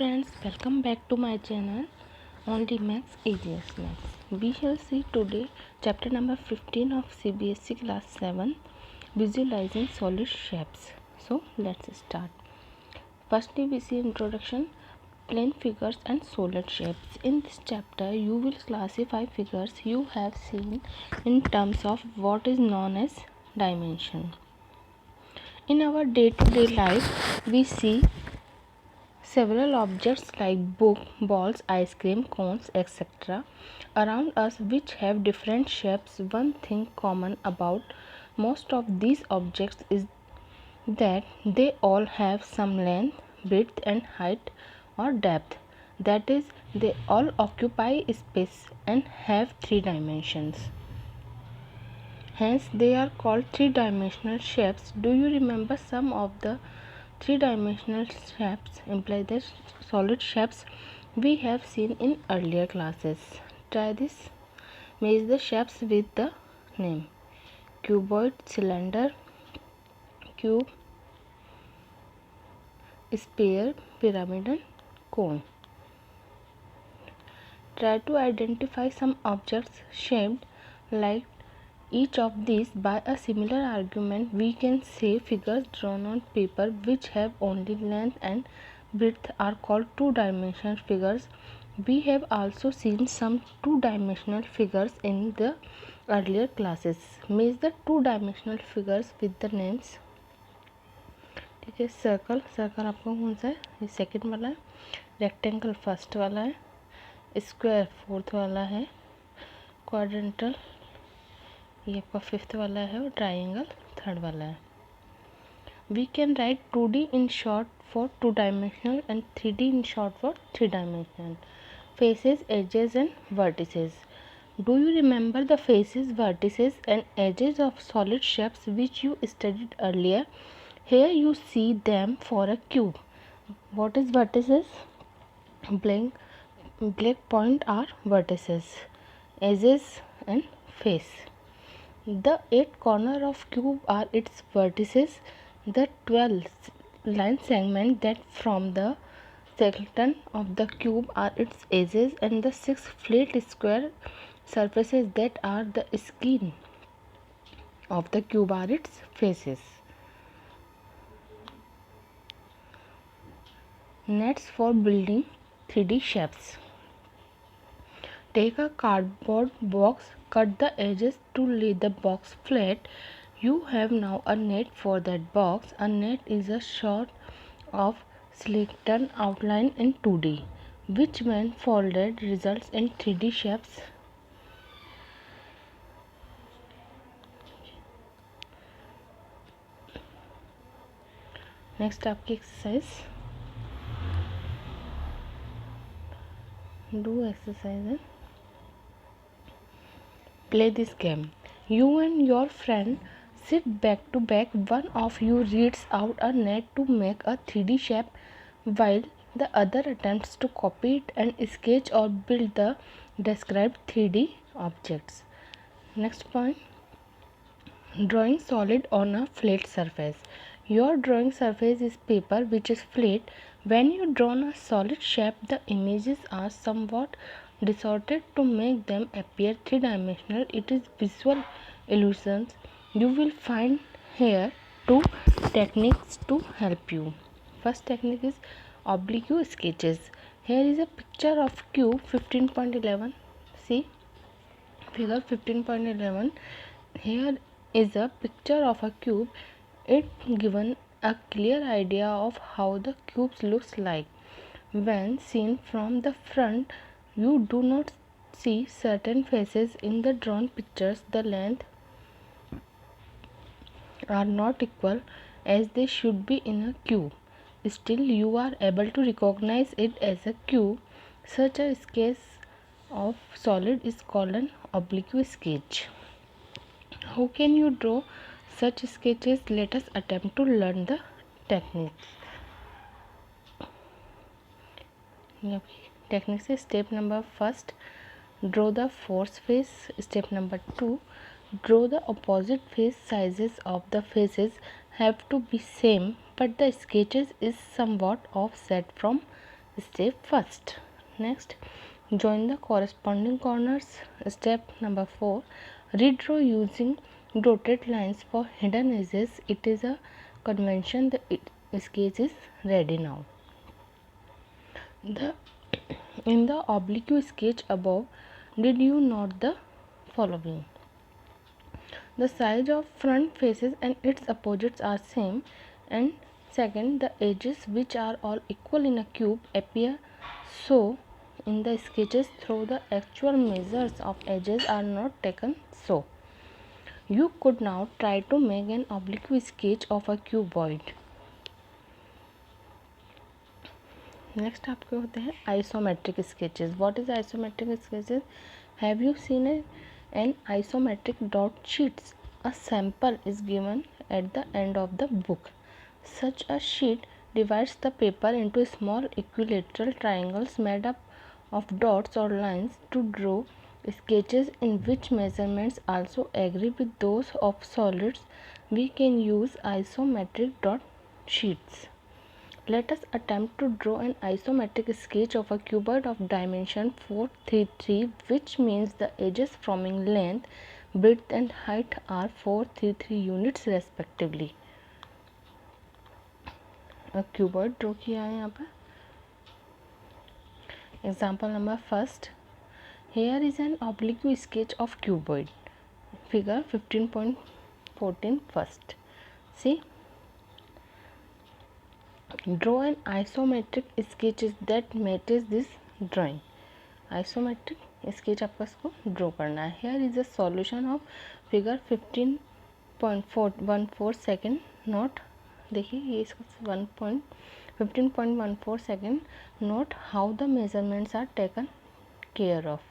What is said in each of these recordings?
Friends, welcome back to my channel Only Max Easiest Max. We shall see today chapter number 15 of CBSE class 7, visualizing solid shapes. So let's start. Firstly, we see introduction, plane figures and solid shapes. In this chapter you will classify figures you have seen in terms of what is known as dimension. In our day-to-day life we see several objects like book, balls, ice cream, cones, etc. around us which have different shapes. One thing common about most of these objects is that they all have some length, width and height or depth. That is, they all occupy space and have three dimensions. Hence, they are called three-dimensional shapes. Do you remember some of the three-dimensional shapes, imply the solid shapes we have seen in earlier classes? Try this. Match the shapes with the name: cuboid, cylinder, cube, sphere, pyramid and cone. Try to identify some objects shaped like each of these. By a similar argument, we can say figures drawn on paper which have only length and width are called two-dimensional figures. We have also seen some two-dimensional figures in the earlier classes. Match the two-dimensional figures with the names. ठीक है, circle आपको कौन सा है? ये second वाला है, rectangle first वाला है, स्क्वायर फोर्थ वाला है, क्वाड्रेंटल ये आपका फिफ्थ वाला है और ट्राइंगल थर्ड वाला है. We can write 2D in short for two dimensional and 3D in short for three dimensional. Faces, edges and vertices. Do you remember the faces, vertices and edges of solid shapes which you studied earlier? Here you see them for a cube. What is vertices? Black point are vertices, edges and face. The 8 corners of cube are its vertices. The 12 line segments that form the skeleton of the cube are its edges, and the 6 flat square surfaces that are the skin of the cube are its faces. Nets for building 3D shapes. Take a cardboard box, cut the edges to lay the box flat. You have now a net for that box. A net is a sort of skeleton outline in 2D, which when folded results in 3D shapes. Next आपकी exercise. Do exercise and play this game. You and your friend sit back to back. One of you reads out a net to make a 3D shape while the other attempts to copy it and sketch or build the described 3D objects. Next point, drawing solid on a flat surface. Your drawing surface is paper which is flat. When you draw a solid shape, the images are somewhat distorted to make them appear three-dimensional. It is visual illusions. You will find here two techniques to help you. First technique is oblique sketches. Here is a picture of cube 15.11. See figure 15.11. Here is a picture of a cube. It given a clear idea of how the cube looks like. When seen from the front, you do not see certain faces in the drawn pictures. The length are not equal as they should be in a cube. Still, you are able to recognize it as a cube. Such a sketch of solid is called an oblique sketch. How can you draw such sketches? Let us attempt to learn the techniques. Techniques is step number first, draw the force face. Step number 2, draw the opposite face. Sizes of the faces have to be same, but the sketches is somewhat offset from step first. Next, join the corresponding corners. Step number 4, redraw using dotted lines for hidden edges. It is a convention. The sketch is ready now. In the oblique sketch above, did you note the following? The size of front faces and its opposites are same, and second, the edges which are all equal in a cube appear so in the sketches, though the actual measures of edges are not taken so. You could now try to make an oblique sketch of a cuboid. Next आपके होते हैं isometric sketches. What is isometric sketches? Have you seen an isometric dot sheets? A sample is given at the end of the book. Such a sheet divides the paper into small equilateral triangles made up of dots or lines to draw sketches in which measurements also agree with those of solids. We can use isometric dot sheets. Let us attempt to draw an isometric sketch of a cuboid of dimension 433, which means the edges forming length, width and height are 433 units respectively. A cuboid draw किया है यहाँ पर. Example number first. Here is an oblique sketch of cuboid. Figure 15.14 first. See. Draw an isometric sketches that matches this drawing. Isometric sketch आपको इसको draw करना है. Here is a solution of figure 15.14 second. Note देखिए ये इसका 15.14 second. Note how the measurements are taken care of.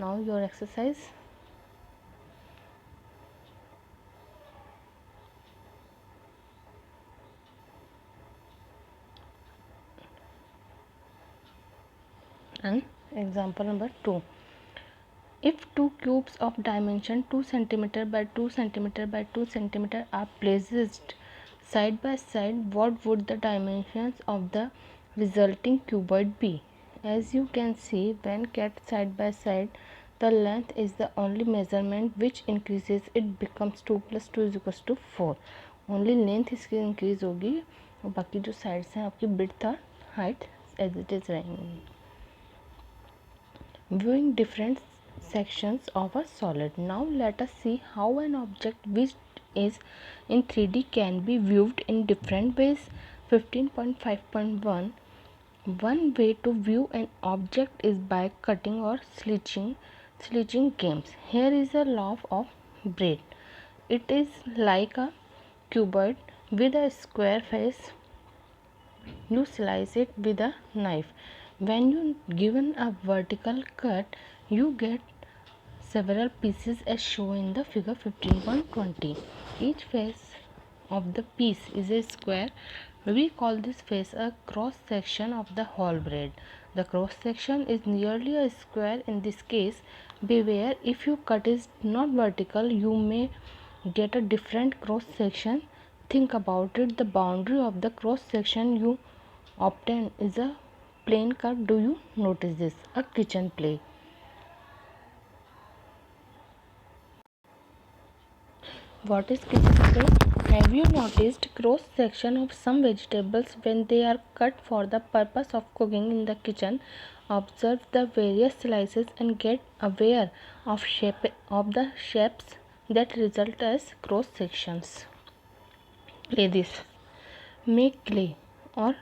Now your exercise. And example number 2. If two cubes of dimension 2 cm by 2 cm by 2 cm are placed side by side, what would the dimensions of the resulting cuboid be? As you can see, when kept side by side, the length is the only measurement which increases. It becomes 2 plus 2 is equals to 4. Only length इसकी increase होगी और बाकी जो sides हैं आपकी width और height as it is रहेंगी. Viewing different sections of a solid. Now let us see how an object which is in 3D can be viewed in different ways. 15.5.1. One way to view an object is by cutting or slicing games. Here is a loaf of bread. It is like a cuboid with a square face. You slice it with a knife. When you given a vertical cut, you get several pieces as shown in the figure 15.20. Each face of the piece is a square. We call this face a cross section of the whole bread. The cross section is nearly a square in this case. Beware, if you cut is not vertical, you may get a different cross section. Think about it. The boundary of the cross section you obtain is a plane cut. Do you notice this? A kitchen plate. What is kitchen plate? Have you noticed cross section of some vegetables when they are cut for the purpose of cooking in the kitchen? Observe the various slices and get aware of the shapes that result as cross sections. Play this. Make clay or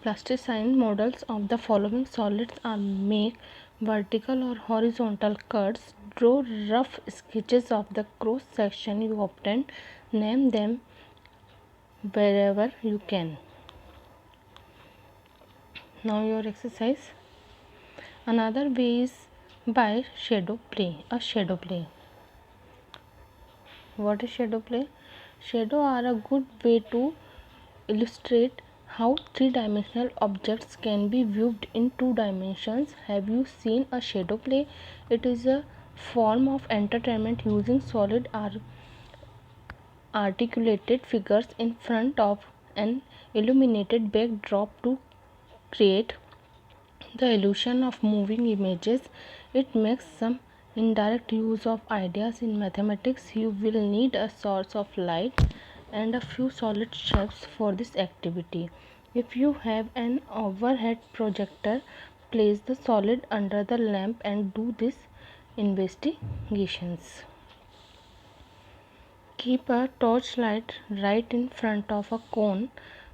plasticine models of the following solids are make vertical or horizontal cuts. Draw rough sketches of the cross section you obtain. Name them wherever you can. Now your exercise. Another way is by shadow play. A shadow play. What is shadow play? Shadow are a good way to illustrate how three-dimensional objects can be viewed in two dimensions. Have you seen a shadow play? It is a form of entertainment using solid articulated figures in front of an illuminated backdrop to create the illusion of moving images. It makes some indirect use of ideas in mathematics. You will need a source of light and a few solid shapes for this activity. If you have an overhead projector, place the solid under the lamp and do these investigations. Keep a torchlight right in front of a cone.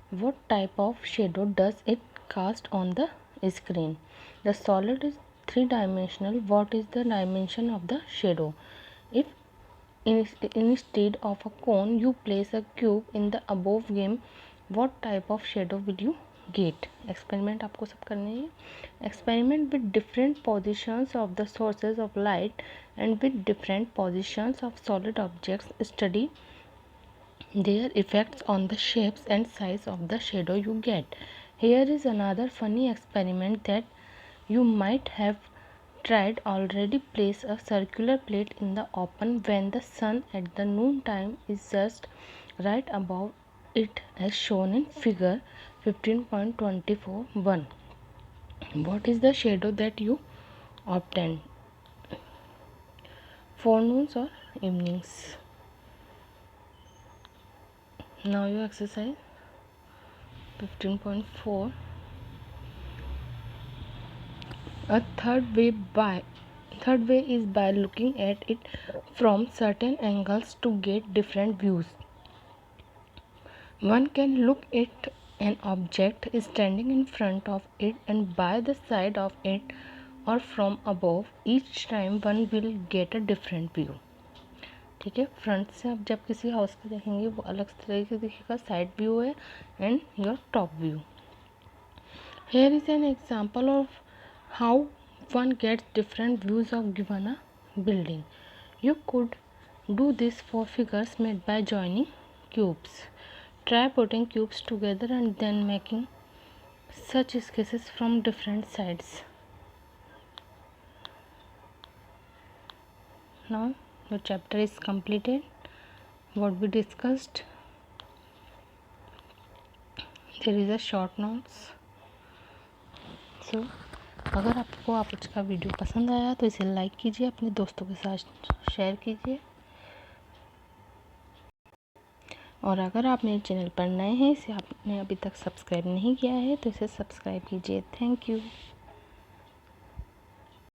What type of shadow does it cast on the screen? The solid is three-dimensional. What is the dimension of the shadow? If instead of a cone you place a cube in the above game, what type of shadow will you get? Experiment आपको सब करने हैं. Experiment with different positions of the sources of light and with different positions of solid objects. Study their effects on the shapes and size of the shadow you get. Here is another funny experiment that you might have tried already. Place a circular plate in the open when the sun at the noon time is just right above it as shown in figure 15.24.1. What is the shadow that you obtain? Forenoons or evenings? Now you exercise 15.4. A third way is by looking at it from certain angles to get different views. One can look at an object standing in front of it and by the side of it or from above. Each time one will get a different view. ठीक है, front से आप जब किसी house को देखेंगे वो अलग तरीके से दिखेगा, साइड व्यू है and your top view. Here is an example of how one gets different views of given a building. You could do this for figures made by joining cubes. Try putting cubes together and then making such sketches from different sides. Now the chapter is completed. What we discussed, there is a short notes. So अगर आपको आज का video पसंद आया तो इसे like कीजिए, अपने दोस्तों के साथ शेयर कीजिए, और अगर आप मेरे चैनल पर नए हैं, इसे आपने अभी तक सब्सक्राइब नहीं किया है तो इसे सब्सक्राइब कीजिए. Thank you.